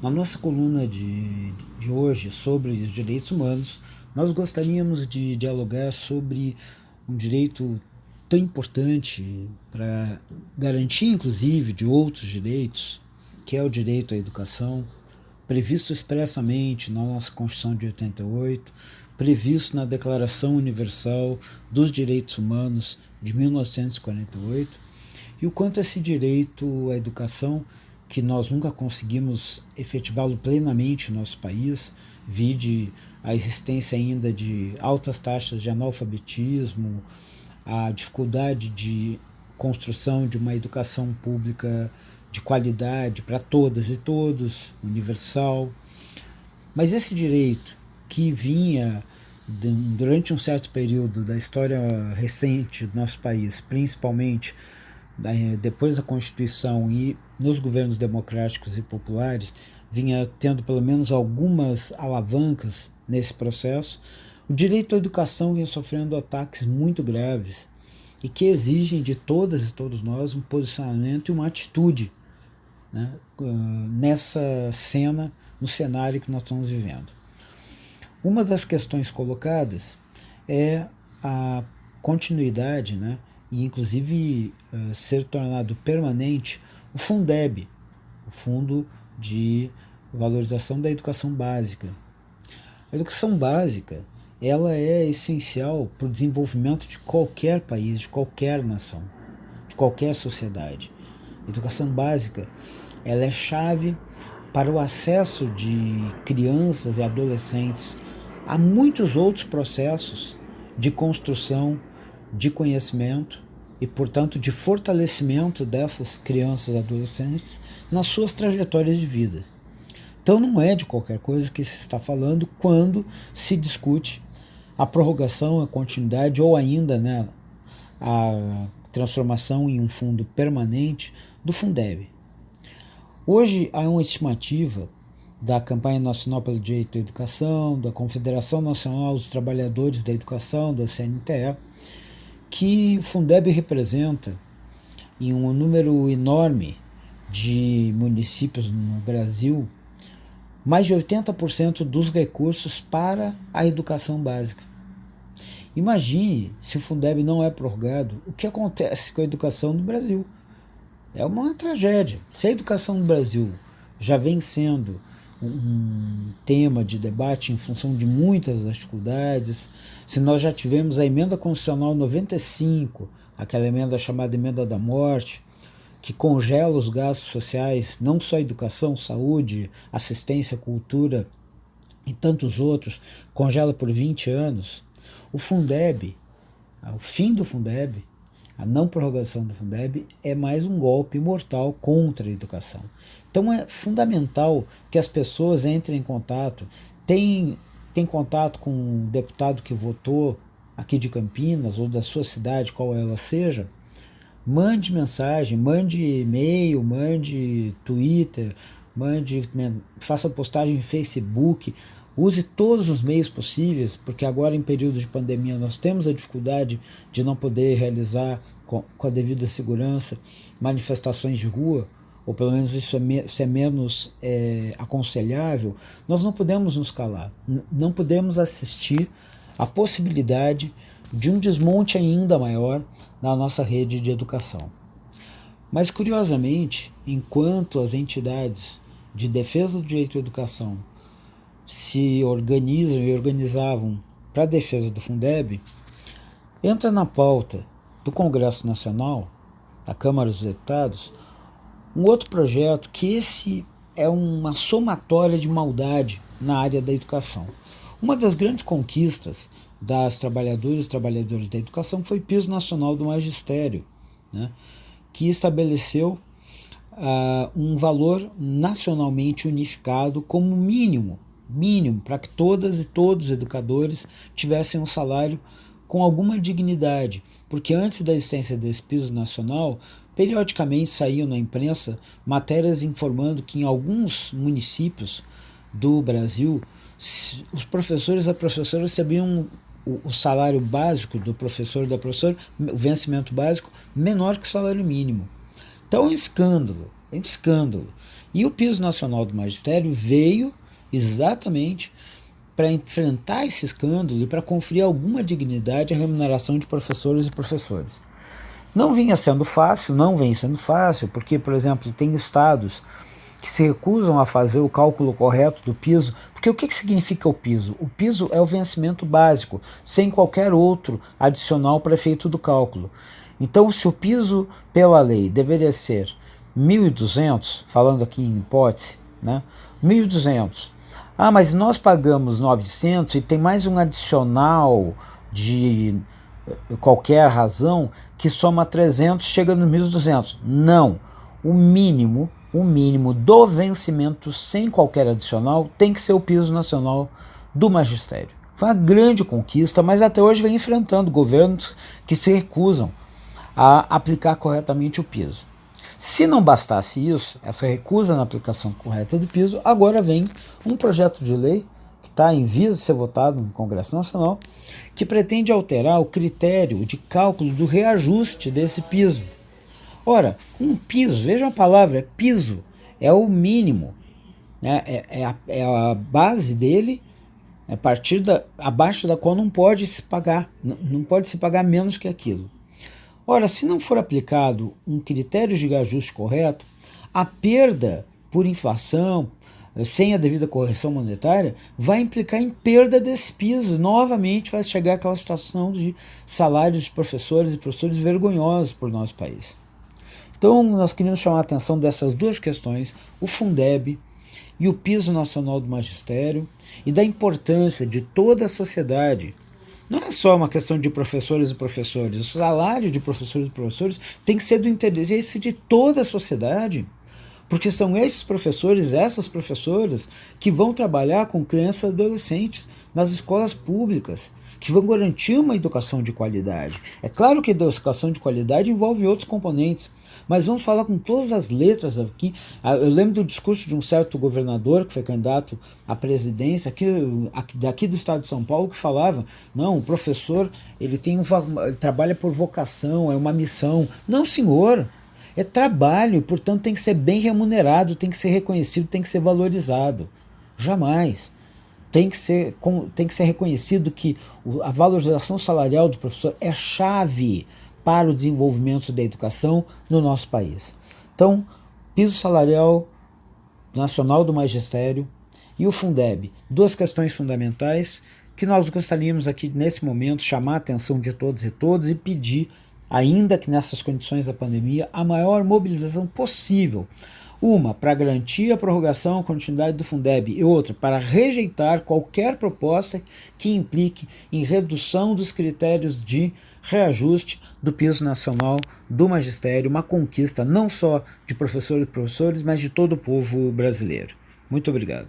Na nossa coluna de hoje sobre os direitos humanos, nós gostaríamos de dialogar sobre um direito tão importante para garantia, inclusive, de outros direitos, que é o direito à educação, previsto expressamente na nossa Constituição de 88, previsto na Declaração Universal dos Direitos Humanos de 1948, e o quanto esse direito à educação, que nós nunca conseguimos efetivá-lo plenamente no nosso país, vide a existência ainda de altas taxas de analfabetismo, a dificuldade de construção de uma educação pública de qualidade para todas e todos, universal. Mas esse direito que vinha durante um certo período da história recente do nosso país, principalmente depois da Constituição e nos governos democráticos e populares, vinha tendo pelo menos algumas alavancas nesse processo, o direito à educação vinha sofrendo ataques muito graves e que exigem de todas e todos nós um posicionamento e uma atitude, né, nessa cena, no cenário que nós estamos vivendo. Uma das questões colocadas é a continuidade, né, e inclusive ser tornado permanente o Fundeb, o Fundo de Valorização da Educação Básica. A educação básica, ela é essencial para o desenvolvimento de qualquer país, de qualquer nação, de qualquer sociedade. A educação básica, ela é chave para o acesso de crianças e adolescentes a muitos outros processos de construção de conhecimento e, portanto, de fortalecimento dessas crianças e adolescentes nas suas trajetórias de vida. Então não é de qualquer coisa que se está falando quando se discute a prorrogação, a continuidade ou ainda, né, a transformação em um fundo permanente do Fundeb. Hoje há uma estimativa da Campanha Nacional pelo Direito à Educação, da Confederação Nacional dos Trabalhadores da Educação, da CNTE, que o Fundeb representa em um número enorme de municípios no Brasil mais de 80% dos recursos para a educação básica. Imagine se o Fundeb não é prorrogado, o que acontece com a educação no Brasil. É uma tragédia. Se a educação no Brasil já vem sendo um tema de debate em função de muitas dificuldades, se nós já tivemos a emenda constitucional 95, aquela emenda chamada emenda da morte, que congela os gastos sociais, não só educação, saúde, assistência, cultura e tantos outros, congela por 20 anos, o Fundeb, o fim do Fundeb, a não prorrogação do Fundeb é mais um golpe mortal contra a educação. Então é fundamental que as pessoas entrem em contato, tem contato com um deputado que votou aqui de Campinas ou da sua cidade, qual ela seja, mande mensagem, mande e-mail, mande Twitter, faça postagem em Facebook, use todos os meios possíveis, porque agora em período de pandemia nós temos a dificuldade de não poder realizar com a devida segurança manifestações de rua, ou pelo menos isso é menos aconselhável. Nós não podemos nos calar, não podemos assistir à possibilidade de um desmonte ainda maior na nossa rede de educação. Mas, curiosamente, enquanto as entidades de defesa do direito à educação se organizam e organizavam para a defesa do Fundeb, entra na pauta do Congresso Nacional, da Câmara dos Deputados, um outro projeto que esse é uma somatória de maldade na área da educação. Uma das grandes conquistas das trabalhadoras e trabalhadores da educação foi o Piso Nacional do Magistério, né, que estabeleceu um valor nacionalmente unificado como mínimo para que todas e todos os educadores tivessem um salário com alguma dignidade, porque antes da existência desse piso nacional, periodicamente saíam na imprensa matérias informando que em alguns municípios do Brasil os professores e as professoras recebiam o salário básico do professor e da professora, o vencimento básico, menor que o salário mínimo. Então é um escândalo, é um escândalo. E o piso nacional do magistério veio exatamente para enfrentar esse escândalo e para conferir alguma dignidade à remuneração de professores e professores. Não vinha sendo fácil, não vem sendo fácil, porque, por exemplo, tem estados que se recusam a fazer o cálculo correto do piso, porque o que significa o piso? O piso é o vencimento básico, sem qualquer outro adicional para efeito do cálculo. Então, se o piso, pela lei, deveria ser 1.200, falando aqui em hipótese, né? 1.200. Ah, mas nós pagamos 900 e tem mais um adicional de qualquer razão que soma 300, chega nos 1.200. Não. O mínimo do vencimento sem qualquer adicional tem que ser o piso nacional do magistério. Foi uma grande conquista, mas até hoje vem enfrentando governos que se recusam a aplicar corretamente o piso. Se não bastasse isso, essa recusa na aplicação correta do piso, agora vem um projeto de lei que está em vias de ser votado no Congresso Nacional, que pretende alterar o critério de cálculo do reajuste desse piso. Ora, um piso, veja a palavra, piso, é o mínimo, né? É a base dele, a partir abaixo da qual não pode se pagar, não pode se pagar menos que aquilo. Ora, se não for aplicado um critério de ajuste correto, a perda por inflação, sem a devida correção monetária, vai implicar em perda desse piso. Novamente vai chegar aquela situação de salários de professores e professores vergonhosos por nosso país. Então, nós queríamos chamar a atenção dessas duas questões, o Fundeb e o piso nacional do magistério, e da importância de toda a sociedade. Não é só uma questão de professores e professores, o salário de professores e professores tem que ser do interesse de toda a sociedade, porque são esses professores, essas professoras, que vão trabalhar com crianças e adolescentes nas escolas públicas, que vão garantir uma educação de qualidade. É claro que a educação de qualidade envolve outros componentes, mas vamos falar com todas as letras aqui. Eu lembro do discurso de um certo governador que foi candidato à presidência daqui do estado de São Paulo, que falava, não, o professor ele trabalha por vocação, é uma missão. Não, senhor, é trabalho, portanto tem que ser bem remunerado, tem que ser reconhecido, tem que ser valorizado. Jamais. Tem que ser reconhecido que a valorização salarial do professor é chave para o desenvolvimento da educação no nosso país. Então, piso salarial nacional do magistério e o Fundeb, duas questões fundamentais que nós gostaríamos aqui nesse momento chamar a atenção de todos e todas e pedir, ainda que nessas condições da pandemia, a maior mobilização possível. Uma, para garantir a prorrogação e continuidade do Fundeb, e outra, para rejeitar qualquer proposta que implique em redução dos critérios de reajuste do piso nacional do magistério, uma conquista não só de professores e professores, mas de todo o povo brasileiro. Muito obrigado.